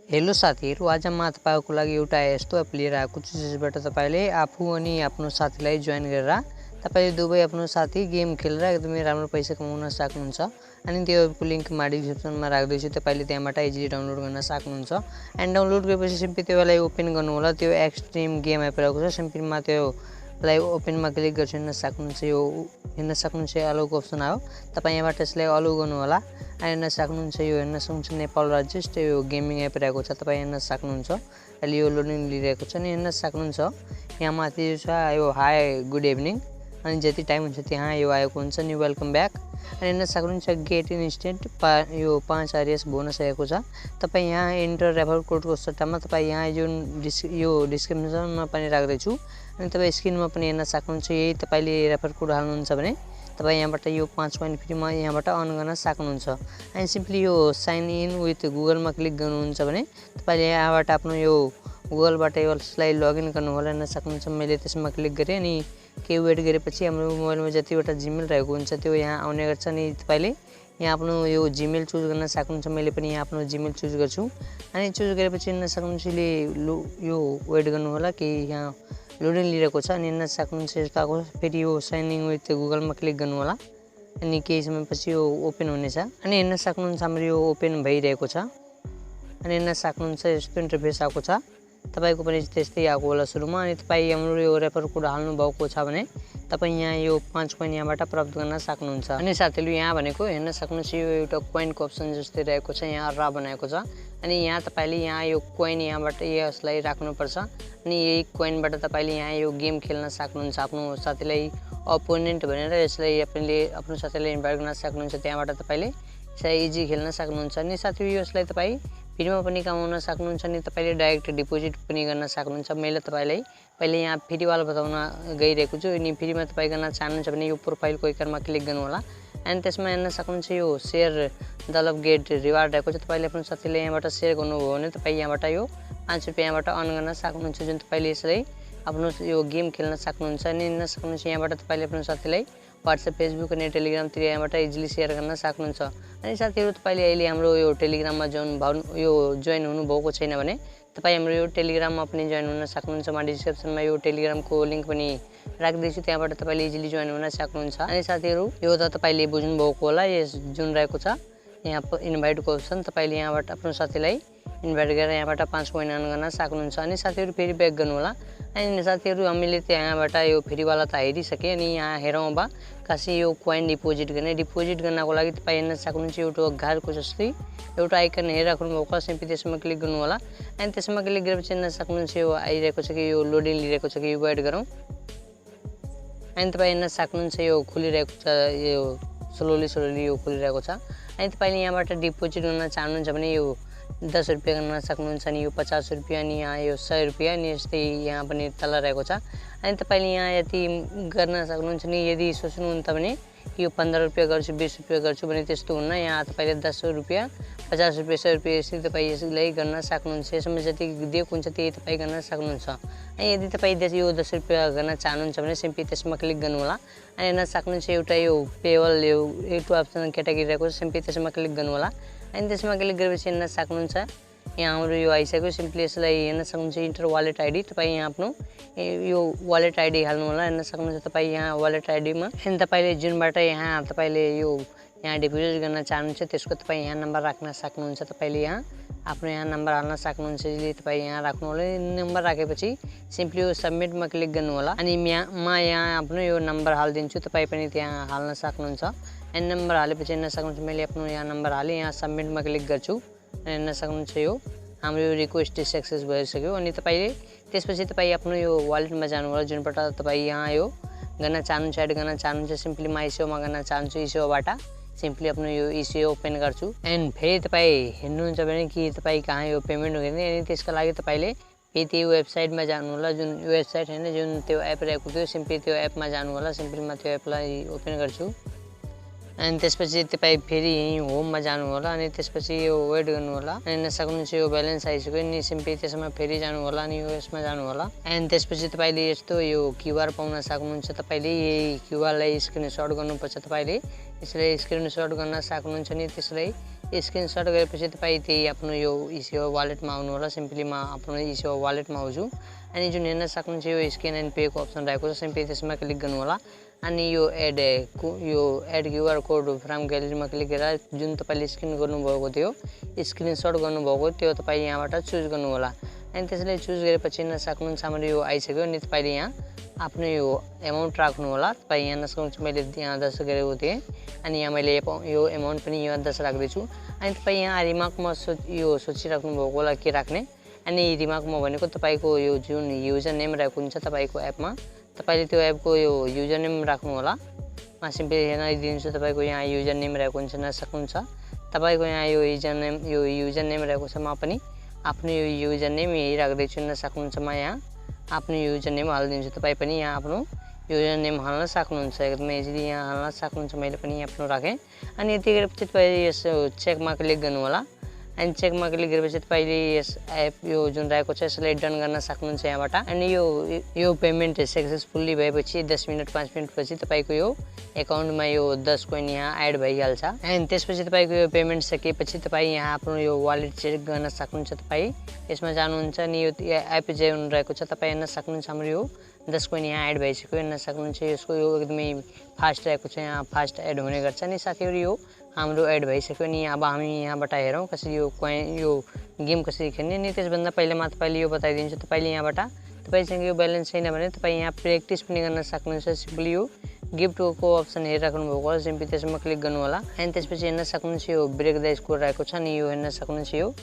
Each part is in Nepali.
हेलो साथीहरु, आज म तपाईहरुको लागि एउटा यस्तो एप लिएर आएको छु जसबाट तपाईले आफू अनि आफ्नो साथीलाई जोइन गरेर तपाईले दुवै आफ्नो साथी गेम खेलेर एकदमै राम्रो पैसा कमाउन सक्नुहुन्छ। अनि त्यो एपको लिंक म डिस्क्रिप्सनमा राख्दैछु, तपाईले त्यहाँबाट इजिली डाउनलोड गर्न सक्नुहुन्छ। एन्ड डाउनलोड गरेपछि सिम्पली त्यसलाई ओपन गर्नु होला। त्यो एक्सट्रिम गेम एप रहेको छ। सिम्पली मा त्यसलाई ओपनमा क्लिक गर्छु, हेर्न सक्नुहुन्छ। यो हेर्न सक्नुहुन्छ अलाउको अप्सन आयो। तपाई यहाँबाट यसलाई अलाउ गर्नु होला। हेर्न सक्नुहुन्छ यो हेर्न सक्नुहुन्छ नेपाल राज्य यो गेमिङ एप रहेको छ। तपाई हेर्न सक्नुहुन्छ अहिले यो लोडिङ लिइरहेको छ। अनि हेर्न सक्नुहुन्छ यहाँ माथि छ यो हाई गुड इभिनिङ, अनि जति टाइम हुन्छ त्यहाँ यो आएको हुन्छ नि वेलकम ब्याक। अनि हेर्न सक्नुहुन्छ गेट इन्स्टेन्ट यो 5 आरएस बोनस आएको छ। तपाई यहाँ एन्टर रेफरल कोडको सट्टामा तपाई यहाँ जुन यो डिस्क्रिप्सनमा पनि राख्दैछु, अनि तपाई स्क्रिनमा पनि हेर्न सक्नुहुन्छ। यही तपाईले रेफरल कोड हाल्नुहुन्छ भने तपाई यहाँबाट यो 5 कोइन फ्रीमा यहाँबाट अर्न गर्न सक्नुहुन्छ। अनि simply yo sign in with गुगलमा क्लिक गर्नुहुन्छ भने तपाईले यहाँबाट आफ्नो यो गुगलबाट यसलाई लगइन गर्नु होला। हेर्न सक्नुहुन्छ मैले त्यसमा क्लिक गरे अनि केही वेट गरेपछि हाम्रो मोबाइलमा जतिवटा जिमेल रहेको हुन्छ त्यो यहाँ आउने गर्छ। अनि तपाईले यहाँ आफ्नो यो जिमेल चुज गर्न सक्नुहुन्छ। मैले पनि यहाँ आफ्नो जिमेल चुज गर्छु। अनि चुज गरेपछि हेर्न सक्नुहुन्छ यो वेट गर्नु होला कि यहाँ लोडिङ लिइरहेको छ। अनि हेर्न सक्नुहुन्छ यस्तो फेरि यो साइन इन विथ गुगलमा क्लिक गर्नु होला। अनि केही समयपछि यो ओपन हुनेछ। अनि हेर्न सक्नुहुन्छ हाम्रो यो ओपन भइरहेको छ। अनि हेर्न सक्नुहुन्छ यस्तो इन्टरफेस आएको छ। तपाईको पनि त्यस्तै आएको होला सुरुमा। अनि तपाई हाम्रो यो रेफर कोड हाल्नु भएको छ भने तपाई यहाँ यो 5 कोइन यहाँबाट प्राप्त गर्न सक्नुहुन्छ। अनि साथीहरु यहाँ भनेको हेर्न सक्नुहुन्छ यो एउटा कोइनको अप्सन जस्तै रहेको छ। यहाँ र बनाएको छ। अनि यहाँ तपाईले यहाँ यो कोइन यहाँबाट यसलाई राख्नुपर्छ। अनि यही कोइनबाट तपाईले यहाँ यो गेम खेल्न सक्नुहुन्छ। आफ्नो साथीलाई अपोनेन्ट भनेर यसलाई आफ्नो साथीलाई इन्भाइट गर्न सक्नुहुन्छ। त्यहाँबाट तपाईले यसलाई इजी खेल्न सक्नुहुन्छ। अनि साथीहरु यसलाई तपाई फ्रीमा पनि कमाउन सक्नुहुन्छ। अनि तपाईले डाइरेक्ट डिपोजिट पनि गर्न सक्नुहुन्छ। मैले तपाईलाई पहिले यहाँ फ्री वाला बताउन गइरहेको छु। अनि फ्रीमा तपाई गर्न चाहनुहुन्छ भने यो प्रोफाइलको आइकनमा क्लिक गर्नु होला। अनि त्यसमा हेर्न सक्नुहुन्छ यो शेयर डलप गेट रिवार्ड रहेको छ। तपाईले आफ्नो साथीले यहाँबाट शेयर गर्नुभयो भने तपाई यहाँबाट यो 5 रुपैयाँ यहाँबाट अर्न गर्न सक्नुहुन्छ, जुन तपाईले यसलाई आफ्नो यो गेम खेल्न सक्नुहुन्छ। अनि हेर्न सक्नुहुन्छ यहाँबाट तपाईले आफ्नो साथीलाई व्हाट्सएप, फेसबुक अनि टेलिग्रामतिर यहाँबाट इजिली शेयर गर्न सक्नुहुन्छ। अनि साथीहरु तपाईले अहिले हाम्रो यो टेलिग्राममा जोइन हुनुभएको छैन भने तपाई हाम्रो यो टेलिग्राममा पनि जोइन हुन सक्नुहुन्छ। म डिस्क्रिप्सनमा यो टेलिग्रामको लिंक पनि राख्दैछु, त्यहाँबाट तपाईले इजिली जोइन हुन सक्नुहुन्छ। अनि साथीहरु यो त तपाईले बुझ्नु भएको होला, यस जुन रहेको छ यहाँ इन्भाइटको अप्सन तपाईले यहाँबाट आफ्नो साथीलाई इन्भाइट गरेर यहाँबाट 5 कोइन अर्न गर्न सक्नुहुन्छ। अनि साथीहरु फेरि ब्याक गर्नु होला। अनि साथीहरु हामीले त्यहाँबाट यो फ्री वाला त हेरिसके। अनि यहाँ हेरौँ अब कसरी यो कोइन डिपोजिट गर्नको लागि तपाई हेर्न सक्नुहुन्छ एउटा घरको जस्तै एउटा आइकन हेरिराख्नु भएको छ। सिम्पली त्यसमा क्लिक गर्नु होला। अनि त्यसमा क्लिक गरेपछि हेर्न सक्नुहुन्छ यो आइरहेको छ कि यो लोडिङ लिइरहेको छ कि वेट गरौँ। अनि तपाई हेर्न सक्नुहुन्छ यो खुलिरहेको छ, यो स्लोली यो खुलिरहेको छ। अनि तपाईले यहाँबाट डिपोजिट गर्न चाहनुहुन्छ भने यो 10 रुपैयाँ गर्न सक्नुहुन्छ। अनि यो 50 रुपैयाँ, अनि यहाँ यो 100 रुपैयाँ, अनि यस्तै यहाँ पनि तल रहेको छ। अनि तपाईले यहाँ यति गर्न सक्नुहुन्छ। नि यदि सोच्नुहुन्छ भने यो 15 रुपैयाँ गर्छु, 20 रुपैयाँ गर्छु भने त्यस्तो हुन्न। यहाँ तपाईले 10 रुपैयाँ, 50 रुपैयाँ, 100 रुपैयाँ यसरी तपाई यसलाई गर्न सक्नुहुन्छ। यसमा जति दिएको हुन्छ त्यही तपाई गर्न सक्नुहुन्छ। अनि यदि तपाई यो 10 रुपैयाँ गर्न चाहनुहुन्छ भने सिम्पली त्यसमा क्लिक गर्नु होला। अनि हेर्न सक्नुहुन्छ एउटा यो पेबल यो एउटा अप्सन क्याटेगोरी रहेको छ। सिम्पली त्यसमा क्लिक गर्नु होला। अनि त्यसमा क्लिक गरेपछि हेर्न सक्नुहुन्छ यहाँ हाम्रो यो आइसक्यो। सिम्पली यसलाई हेर्न सक्नुहुन्छ इन्टर वालेट आइडी, तपाईँ यहाँ आफ्नो यो वालेट आइडी हाल्नु होला। हेर्न सक्नुहुन्छ तपाईँ यहाँ वालेट आइडीमा अनि तपाईँले जुनबाट यहाँ तपाईँले यो यहाँ डिपोजिट गर्न चाहनुहुन्छ त्यसको तपाईँ यहाँ नम्बर राख्न सक्नुहुन्छ। तपाईँले यहाँ आफ्नो यहाँ नम्बर हाल्न सक्नुहुन्छ। यसले तपाईँ यहाँ राख्नु होला। नम्बर राखेपछि सिम्पली यो सबमिटमा क्लिक गर्नु होला। अनि म यहाँ आफ्नो यो नम्बर हालिदिन्छु, तपाईँ पनि त्यहाँ हाल्न सक्नुहुन्छ। अनि नम्बर हालेपछि हेर्न सक्नुहुन्छ मैले आफ्नो यहाँ नम्बर हालेँ, यहाँ सबमिटमा क्लिक गर्छु। अनि हेर्न सक्नुहुन्छ यो हाम्रो यो रिक्वेस्ट सक्सेस भइसक्यो। अनि तपाईले त्यसपछि तपाईँ आफ्नो यो वालेटमा जानु होला, जुनबाट तपाईँ यहाँ यो गर्न चाहनुहुन्छ, एड गर्न चाहनुहुन्छ। सिम्पली म इसेवामा गर्न चाहन्छु, इसेवाबाट सिम्पली आफ्नो यो इसेवा ओपन गर्छु। एन्ड फेरि तपाईँ हेर्नुहुन्छ भने कि तपाईँ कहाँ यो पेमेन्ट गर्ने। अनि त्यसको लागि तपाईँले फेरि त्यो वेबसाइटमा जानु होला, जुन वेबसाइट होइन जुन त्यो एप रहेको थियो। सिम्पली त्यो एपमा जानु होला। सिम्पली म त्यो एपलाई ओपन गर्छु। अनि त्यसपछि तपाईँ फेरि यहीँ होममा जानु होला अनि त्यसपछि यो वेट गर्नु होला अनि हेर्न सक्नुहुन्छ यो ब्यालेन्स आइसक्यो नि सिम्पली त्यसमा फेरि जानु होला अनि यो यसमा जानु होला अनि त्यसपछि तपाईँले यस्तो यो क्युआर पाउन सक्नुहुन्छ तपाईँले यही क्युआरलाई स्क्रिनसट गर्नुपर्छ तपाईँले यसलाई स्क्रिनसट गर्न सक्नुहुन्छ नि त्यसलाई स्क्रिनसट गरेपछि तपाईँ त्यही आफ्नो यो इसेवा वालेटमा आउनु होला सिम्पली म आफ्नो इसेवा वालेटमा आउँछु अनि जुन हेर्न सक्नुहुन्छ यो स्क्यान एन्ड पेको अप्सन रहेको छ सिम्पली त्यसमा क्लिक गर्नु होला अनि यो एड क्युआर कोड फ्रम ग्यालेरीमा क्लिक गरेर जुन तपाईँले स्क्यान गर्नुभएको थियो स्क्रिनसट गर्नुभएको त्यो तपाईँ यहाँबाट चुज गर्नु होला अनि त्यसलाई चुज गरेपछि हेर्न सक्नुहुन्छ हाम्रो यो आइसक्यो अनि तपाईँले यहाँ आफ्नो यो एमाउन्ट राख्नु होला तपाईँ यहाँ सक्नुहुन्छ मैले यहाँ 10 गरेको थिएँ अनि यहाँ मैले यो एमाउन्ट पनि यहाँ 10 राख्दैछु अनि तपाईँ यहाँ रिमार्कमा सोचिराख्नु भएको होला के राख्ने अनि रिमार्कमा भनेको तपाईँको यो जुन युजर नेम रहेको हुन्छ तपाईँको एपमा तपाईँले त्यो एपको यो युजर नेम राख्नु होला म सिम्पली यहाँ दिन्छु तपाईँको यहाँ युजर नेम रहेको हुन्छ न सक्नुहुन्छ तपाईँको यहाँ यो युजर नेम रहेको छ म पनि आफ्नो यो युजर नेम यही राख्दैछु न सक्नुहुन्छ म यहाँ आफ्नो युजर नेम हालिदिन्छु तपाईँ पनि यहाँ आफ्नो युजर नेम हाल्न सक्नुहुन्छ एकदमै इजिली यहाँ हाल्न सक्नुहुन्छ मैले पनि आफ्नो राखेँ अनि यति गरेपछि तपाईँ यस चेकमा क्लिक गर्नु होला अनि चेकमा क्लिक गरेपछि तपाईँले यस एप यो जुन रहेको छ यसलाई डन गर्न सक्नुहुन्छ यहाँबाट अनि यो पेमेन्ट सक्सेसफुल्ली भएपछि 10 मिनट 5 मिनट पछि तपाईँको यो एकाउन्टमा यो 10 कोइन यहाँ एड भइहाल्छ अनि त्यसपछि तपाईँको यो पेमेन्ट सकिएपछि तपाईँ यहाँ आफ्नो यो वालेट चेक गर्न सक्नुहुन्छ तपाईँ यसमा जानुहुन्छ अनि यो एप जुन रहेको छ तपाईँ हेर्न सक्नुहुन्छ हाम्रो यो 10 कोइन यहाँ एड भइसक्यो हेर्न सक्नुहुन्छ यसको यो एकदमै फास्ट रहेको छ यहाँ फास्ट एड हुने गर्छ अनि साथीहरू यो हाम्रो एड भइसक्यो नि अब हामी यहाँबाट हेरौँ कसरी यो गेम कसरी खेल्ने नि त्यसभन्दा पहिला म तपाईँले यो बताइदिन्छु तपाईँले यहाँबाट तपाईँसँग यो ब्यालेन्स छैन भने तपाईँ यहाँ प्र्याक्टिस पनि गर्न सक्नुहुन्छ सिम्पली यो गिफ्टको अप्सन हेरिराख्नु भएको होला सिम्पली त्यसमा क्लिक गर्नु होला अनि त्यसपछि हेर्न सक्नुहुन्छ यो ब्रेक द स्कोर रहेको छ नि यो हेर्न सक्नुहुन्छ यो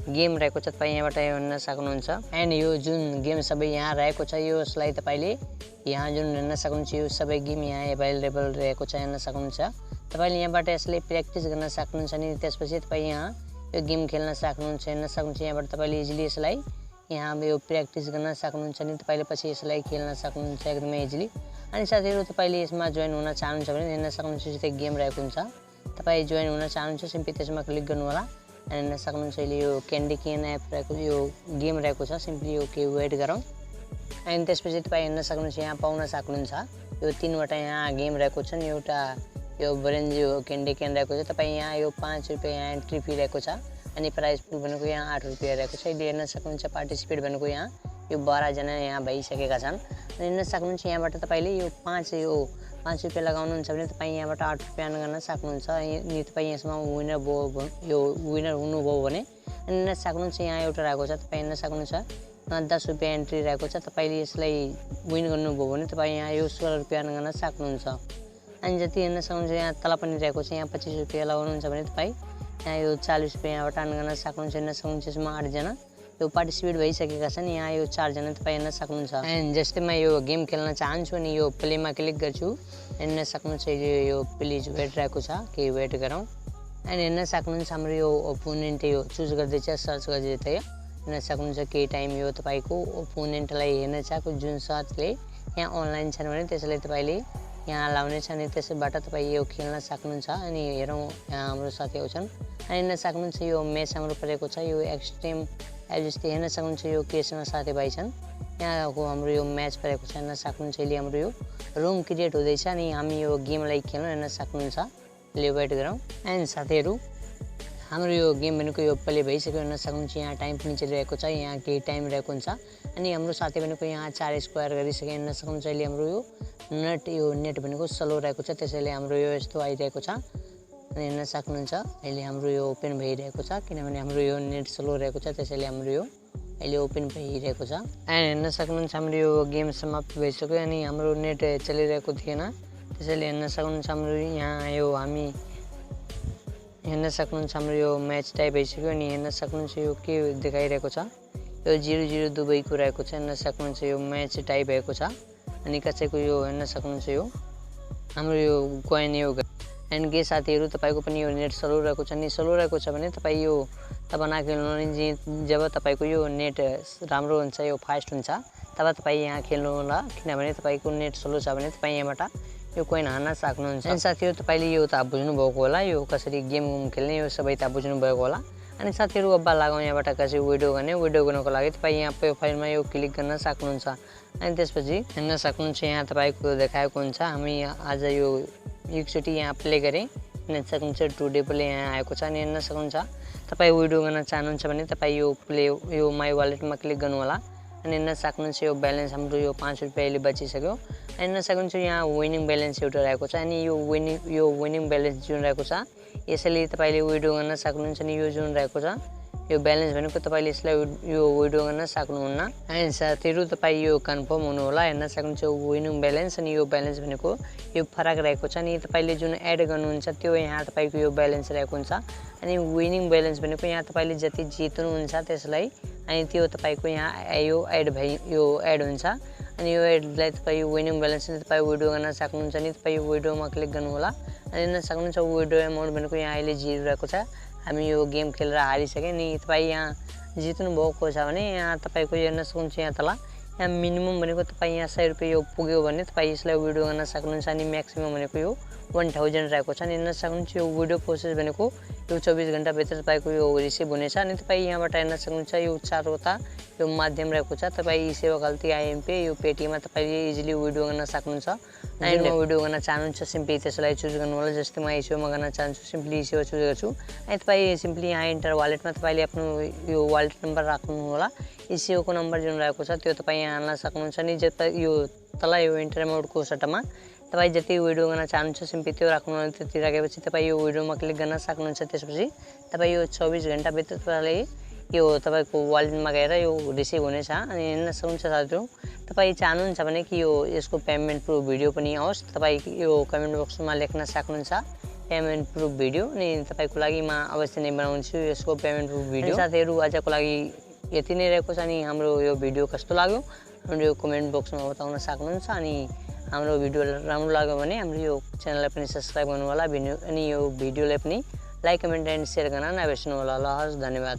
गेम रहेको छ तपाईँ यहाँबाट हेर्न सक्नुहुन्छ एन्ड यो जुन गेम सबै यहाँ रहेको छ यसलाई तपाईँले यहाँ जुन हेर्न सक्नुहुन्छ यो सबै गेम यहाँ एभाइलेबल रहेको छ हेर्न सक्नुहुन्छ तपाईँले यहाँबाट यसलाई प्र्याक्टिस गर्न सक्नुहुन्छ अनि त्यसपछि तपाईँ यहाँ यो गेम खेल्न सक्नुहुन्छ हेर्न सक्नुहुन्छ यहाँबाट तपाईँले इजिली यसलाई यहाँ यो प्र्याक्टिस गर्न सक्नुहुन्छ अनि तपाईँले पछि यसलाई खेल्न सक्नुहुन्छ एकदमै इजिली अनि साथीहरू तपाईँले यसमा जोइन हुन चाहनुहुन्छ भने हेर्न सक्नुहुन्छ जस्तै गेम रहेको हुन्छ तपाईँ जोइन हुन चाहनुहुन्छ सिम्पली त्यसमा क्लिक गर्नु होला अनि हेर्न सक्नुहुन्छ अहिले यो क्यान्डी क्यान एप रहेको यो गेम रहेको छ सिम्पली यो के वेट गरौँ अनि त्यसपछि तपाईँ हेर्न सक्नुहुन्छ यहाँ पाउन सक्नुहुन्छ यो 3वटा यहाँ गेम रहेको छ नि एउटा यो ब्रेन्ज यो क्यान्डी क्यान रहेको छ तपाईँ यहाँ यो 5 रुपियाँ यहाँ एन्ट्री फी रहेको छ अनि प्राइस पुल भनेको यहाँ 8 रुपियाँ रहेको छ अहिले हेर्न सक्नुहुन्छ पार्टिसिपेट भनेको यहाँ यो 12 जना यहाँ भइसकेका छन् अनि हेर्न सक्नुहुन्छ यहाँबाट तपाईँले यो 5 रुपियाँ लगाउनुहुन्छ भने तपाईँ यहाँबाट 8 रुपियाँ गर्न सक्नुहुन्छ अनि तपाईँ यसमा विनर हुनुभयो भने अनि हेर्न सक्नुहुन्छ यहाँ एउटा रहेको छ तपाईँ हेर्न सक्नुहुन्छ 10 रुपियाँ एन्ट्री रहेको छ तपाईँले यसलाई विन गर्नुभयो भने तपाईँ यहाँ यो 16 रुपियाँ गर्न सक्नुहुन्छ अनि जति हेर्न सक्नुहुन्छ यहाँ तल पनि रहेको छ यहाँ 25 रुपियाँ लगाउनुहुन्छ भने तपाईँ यहाँ यो 40 रुपियाँ यहाँबाट अर्न गर्न सक्नुहुन्छ हेर्न सक्नुहुन्छ यसमा 8 जना यो पार्टिसिपेट भइसकेका छन् यहाँ यो 4 जना तपाईँ हेर्न सक्नुहुन्छ एन्ड जस्तै म यो गेम खेल्न चाहन्छु अनि यो प्लेमा क्लिक गर्छु हेर्न सक्नुहुन्छ यो प्लिज वेट रहेको छ केही वेट गरौँ एन्ड हेर्न सक्नुहुन्छ हाम्रो यो ओपोनेन्ट यो चुज गर्दैछ सर्च गर्दैछ हेर्न सक्नुहुन्छ केही टाइम यो तपाईँको ओपोनेन्टलाई हेर्न छ जुन साथले यहाँ अनलाइन छन् भने त्यसलाई तपाईँले यहाँ लाउनेछ अनि त्यसबाट तपाईँ यो खेल्न सक्नुहुन्छ अनि हेरौँ यहाँ हाम्रो साथी आउँछन् अनि हेर्न सक्नुहुन्छ यो म्याच हाम्रो परेको छ यो एक्सट्रिम एप जस्तै हेर्न सक्नुहुन्छ यो केसँग साथीभाइ छन् यहाँको हाम्रो यो म्याच परेको छ हेर्न सक्नुहुन्छ अहिले हाम्रो यो रुम क्रिएट हुँदैछ अनि हामी यो गेमलाई खेल्न हेर्न सक्नुहुन्छ ले वेट गरौँ एन्ड साथीहरू हाम्रो यो गेम भनेको यो प्ले भइसक्यो हेर्न सक्नुहुन्छ यहाँ टाइम पनि चलिरहेको छ यहाँ केही टाइम रहेको हुन्छ अनि हाम्रो साथी भनेको यहाँ 4 स्क्वायर गरिसक्यो हेर्न सक्नुहुन्छ अहिले हाम्रो यो नेट भनेको स्लो रहेको छ त्यसैले हाम्रो यो यस्तो आइरहेको छ अनि हेर्न सक्नुहुन्छ अहिले हाम्रो यो ओपन भइरहेको छ किनभने हाम्रो यो नेट स्लो रहेको छ त्यसैले हाम्रो यो अहिले ओपन भइरहेको छ एन्ड हेर्न सक्नुहुन्छ हाम्रो यो गेम समाप्त भइसक्यो अनि हाम्रो नेट चलिरहेको थिएन त्यसैले हेर्न सक्नुहुन्छ हाम्रो यहाँ यो हामी हेर्न सक्नुहुन्छ हाम्रो यो म्याच टाइप भइसक्यो अनि हेर्न सक्नुहुन्छ यो के देखाइरहेको छ यो 0-0 दुबईको रहेको छ हेर्न सक्नुहुन्छ यो म्याच टाइप भएको छ अनि कसैको यो हेर्न सक्नुहुन्छ यो हाम्रो यो कोइन यो एन्ड के साथीहरू तपाईँको पनि यो नेट स्लो रहेको छ नि स्लो रहेको छ भने तपाईँ यो तब नखेल्नु नि जब तपाईँको यो नेट राम्रो हुन्छ यो फास्ट हुन्छ तब तपाईँ यहाँ खेल्नु होला किनभने तपाईँको नेट स्लो छ भने तपाईँ यहाँबाट यो कोइन हान्न सक्नुहुन्छ। अनि साथीहरू तपाईले यो त बुझ्नुभएको होला यो कसरी गेम खेल्ने यो सबै त बुझ्नुभएको होला। अनि साथीहरू अब लगाउँ यहाँबाट कसरी विड्रो गर्ने। विड्रो गर्नको लागि तपाईँ यहाँ प्रोफाइलमा यो क्लिक गर्न सक्नुहुन्छ। अनि त्यसपछि हेर्न सक्नुहुन्छ यहाँ तपाईँको देखाएको हुन्छ। हामी आज यो एकचोटि यहाँ प्ले गरेँ हेर्न सक्नुहुन्छ टुडे प्ले यहाँ आएको छ। अनि हेर्न सक्नुहुन्छ तपाईँ विड्रो गर्न चाहनुहुन्छ भने तपाईँ यो प्ले यो माई वालेटमा क्लिक गर्नु होला। अनि हेर्न सक्नुहुन्छ यो ब्यालेन्स हाम्रो यो 5 रुपियाँ अहिले बचिसक्यो। हेर्न सक्नुहुन्छ यहाँ विनिङ ब्यालेन्स एउटा रहेको छ। अनि यो विनिङ ब्यालेन्स जुन रहेको छ यसैले तपाईँले विड्रो गर्न सक्नुहुन्छ। अनि यो जुन रहेको छ यो ब्यालेन्स भनेको तपाईँले यसलाई यो विड्रो गर्न सक्नुहुन्न। अनि साथीहरू तपाईँ यो कन्फर्म हुनु होला। हेर्न सक्नुहुन्छ विनिङ ब्यालेन्स अनि यो ब्यालेन्स भनेको यो फरक रहेको छ। अनि तपाईँले जुन एड गर्नुहुन्छ त्यो यहाँ तपाईँको यो ब्यालेन्स रहेको हुन्छ। अनि विनिङ ब्यालेन्स भनेको यहाँ तपाईँले जति जित्नुहुन्छ त्यसलाई अनि त्यो तपाईँको यहाँ यो एड हुन्छ। अनि यो एडलाई तपाईँ यो विनिङ ब्यालेन्स तपाईँ विड्रो गर्न सक्नुहुन्छ। अनि तपाईँ यो विड्रोमा क्लिक गर्नु होला। अनि हेर्न सक्नुहुन्छ विड्रो एमाउन्ट भनेको यहाँ अहिले 0 रहेको छ। हामी यो गेम खेलेर हारिसक्यौँ। अनि तपाईँ यहाँ जित्नु भएको छ भने यहाँ तपाईँको हेर्न सक्नुहुन्छ यहाँ तल यहाँ मिनिमम भनेको तपाईँ यहाँ 100 रुपियाँ यो पुग्यो भने तपाईँ यसलाई विड्रो गर्न सक्नुहुन्छ। अनि म्याक्सिमम भनेको यो 1000 रहेको छ। अनि हेर्न सक्नुहुन्छ यो विड्रो प्रोसेस भनेको यो 24 घण्टाभित्र तपाईँको यो रिसिभ हुनेछ। अनि तपाईँ यहाँबाट हेर्न सक्नुहुन्छ यो 4वटा यो माध्यम रहेको छ। तपाईँ इसेवा खल्ती आइएमपी यो पेटीएममा तपाईँले इजिली विड्रो गर्न सक्नुहुन्छ। अनि म विड्रो गर्न चाहनुहुन्छ सिम्पली त्यसलाई चुज गर्नु होला। जस्तै म इसेवामा गर्न चाहन्छु सिम्पली इसेवा चुज गर्छु। अनि तपाईँ सिम्पली यहाँ इन्टर वालेटमा तपाईँले आफ्नो यो वालेट नम्बर राख्नु होला। इसेवाको नम्बर जुन रहेको छ त्यो तपाईँ यहाँ हाल्न सक्नुहुन्छ। अनि यो तल यो इन्टर एमाउन्टको सट्टामा तपाईँ जति विड्रो गर्न चाहनुहुन्छ सिम्पली त्यो राख्नु होला। त्यति राखेपछि तपाईँ यो विड्रोमा क्लिक गर्न सक्नुहुन्छ। त्यसपछि तपाईँ यो 24 घण्टाभित्र तपाईँले यो तपाईँको वालेटमा गएर यो रिसिभ हुनेछ। अनि हेर्न सक्नुहुन्छ साथीहरू तपाईँ चाहनुहुन्छ भने कि यो यसको पेमेन्ट प्रुफ भिडियो पनि आओस् तपाईँ यो कमेन्ट बक्समा लेख्न सक्नुहुन्छ पेमेन्ट प्रुफ भिडियो। अनि तपाईँको लागि म अवश्य नै बनाउँछु यसको पेमेन्ट प्रुफ भिडियो। साथीहरू आजको लागि यति नै रहेको छ। अनि हाम्रो यो भिडियो कस्तो लाग्यो हाम्रो यो कमेन्ट बक्समा बताउन सक्नुहुन्छ। अनि हाम्रो भिडियो राम्रो लाग्यो भने हाम्रो यो च्यानललाई पनि सब्सक्राइब गर्नु होला। अनि यो भिडियोलाई पनि लाइक कमेन्ट एन्ड सेयर गर्न नबिर्सनु होला। ल हस् धन्यवाद।